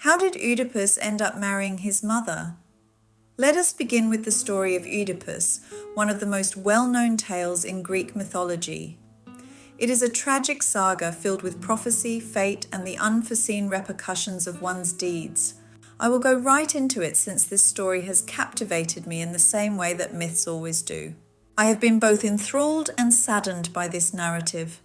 How did Oedipus end up marrying his mother? Let us begin with the story of Oedipus, one of the most well-known tales in Greek mythology. It is a tragic saga filled with prophecy, fate, and the unforeseen repercussions of one's deeds. I will go right into it since this story has captivated me in the same way that myths always do. I have been both enthralled and saddened by this narrative.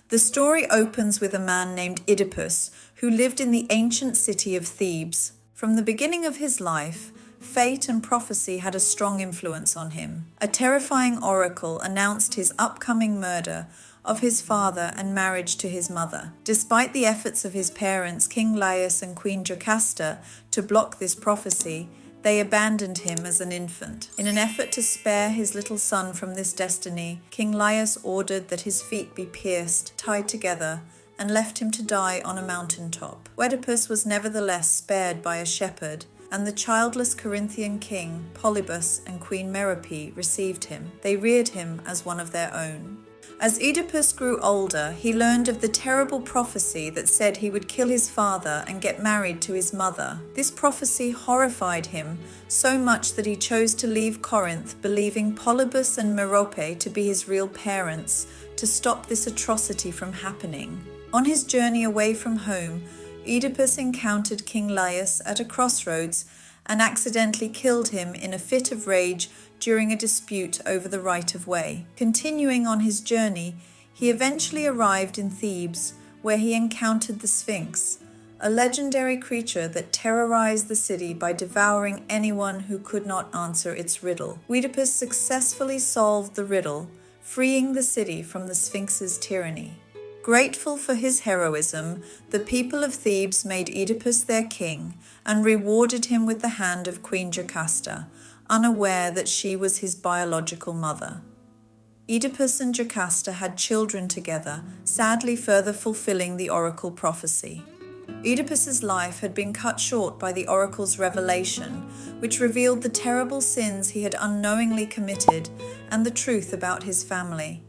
The story opens with a man named Oedipus, who lived in the ancient city of Thebes. From the beginning of his life, fate and prophecy had a strong influence on him. A terrifying oracle announced his upcoming murder of his father and marriage to his mother. Despite the efforts of his parents, King Laius and Queen Jocasta, to block this prophecy, they abandoned him as an infant. In an effort to spare his little son from this destiny, King Laius ordered that his feet be pierced, tied together, and left him to die on a mountaintop. Oedipus was nevertheless spared by a shepherd, and the childless Corinthian king, Polybus, and Queen Merope received him. They reared him as one of their own. As Oedipus grew older, he learned of the terrible prophecy that said he would kill his father and get married to his mother. This prophecy horrified him so much that he chose to leave Corinth, believing Polybus and Merope to be his real parents, to stop this atrocity from happening. On his journey away from home, Oedipus encountered King Laius at a crossroads and accidentally killed him in a fit of rage during a dispute over the right of way. Continuing on his journey, he eventually arrived in Thebes, where he encountered the Sphinx, a legendary creature that terrorized the city by devouring anyone who could not answer its riddle. Oedipus successfully solved the riddle, freeing the city from the Sphinx's tyranny. Grateful for his heroism, the people of Thebes made Oedipus their king and rewarded him with the hand of Queen Jocasta, unaware that she was his biological mother. Oedipus and Jocasta had children together, sadly further fulfilling the oracle prophecy. Oedipus's life had been cut short by the oracle's revelation, which revealed the terrible sins he had unknowingly committed and the truth about his family.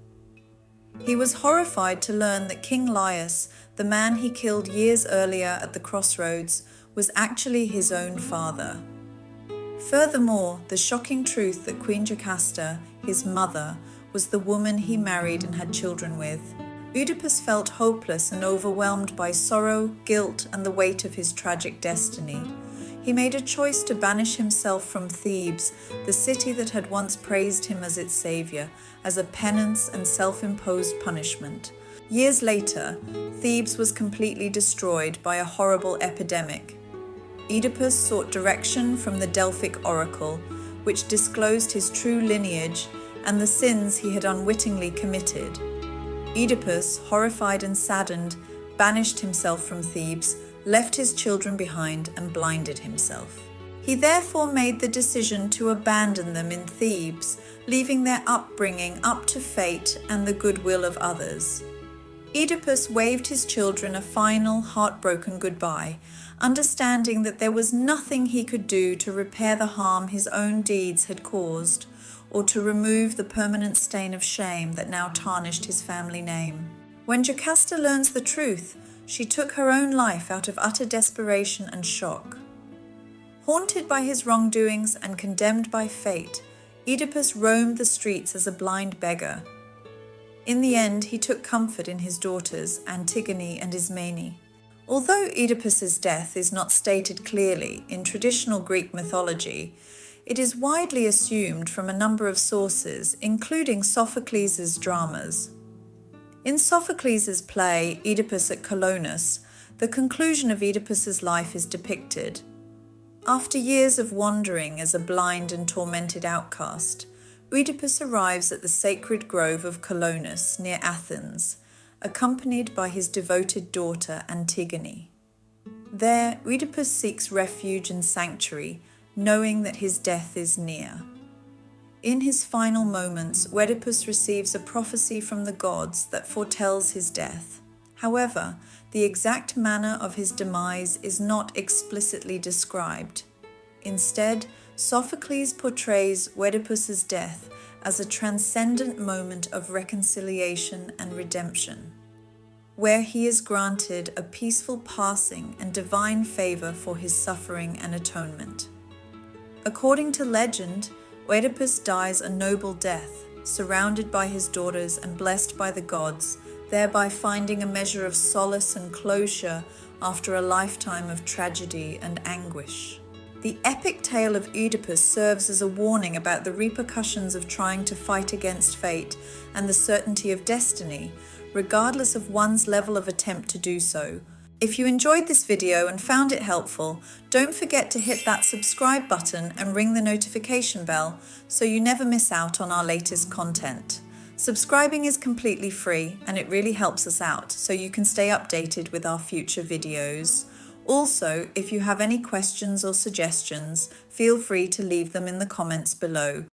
He was horrified to learn that King Laius, the man he killed years earlier at the crossroads, was actually his own father. Furthermore, the shocking truth that Queen Jocasta, his mother, was the woman he married and had children with. Oedipus felt hopeless and overwhelmed by sorrow, guilt, and the weight of his tragic destiny. He made a choice to banish himself from Thebes, the city that had once praised him as its savior, as a penance and self-imposed punishment. Years later, Thebes was completely destroyed by a horrible epidemic. Oedipus sought direction from the Delphic oracle, which disclosed his true lineage and the sins he had unwittingly committed. Oedipus, horrified and saddened, banished himself from Thebes, left his children behind, and blinded himself. He therefore made the decision to abandon them in Thebes, leaving their upbringing up to fate and the goodwill of others. Oedipus waved his children a final, heartbroken goodbye, understanding that there was nothing he could do to repair the harm his own deeds had caused, or to remove the permanent stain of shame that now tarnished his family name. When Jocasta learns the truth, she took her own life out of utter desperation and shock. Haunted by his wrongdoings and condemned by fate, Oedipus roamed the streets as a blind beggar. In the end, he took comfort in his daughters, Antigone and Ismene. Although Oedipus's death is not stated clearly in traditional Greek mythology, it is widely assumed from a number of sources, including Sophocles' dramas. In Sophocles' play Oedipus at Colonus, the conclusion of Oedipus's life is depicted. After years of wandering as a blind and tormented outcast, Oedipus arrives at the sacred grove of Colonus near Athens, accompanied by his devoted daughter Antigone. There, Oedipus seeks refuge and sanctuary, knowing that his death is near. In his final moments, Oedipus receives a prophecy from the gods that foretells his death. However, the exact manner of his demise is not explicitly described. Instead, Sophocles portrays Oedipus's death as a transcendent moment of reconciliation and redemption. where he is granted a peaceful passing and divine favor for his suffering and atonement. According to legend, Oedipus dies a noble death, surrounded by his daughters and blessed by the gods, thereby finding a measure of solace and closure after a lifetime of tragedy and anguish. The epic tale of Oedipus serves as a warning about the repercussions of trying to fight against fate and the certainty of destiny, regardless of one's level of attempt to do so. If you enjoyed this video and found it helpful, don't forget to hit that subscribe button and ring the notification bell so you never miss out on our latest content. Subscribing is completely free and it really helps us out so you can stay updated with our future videos. Also, if you have any questions or suggestions, feel free to leave them in the comments below.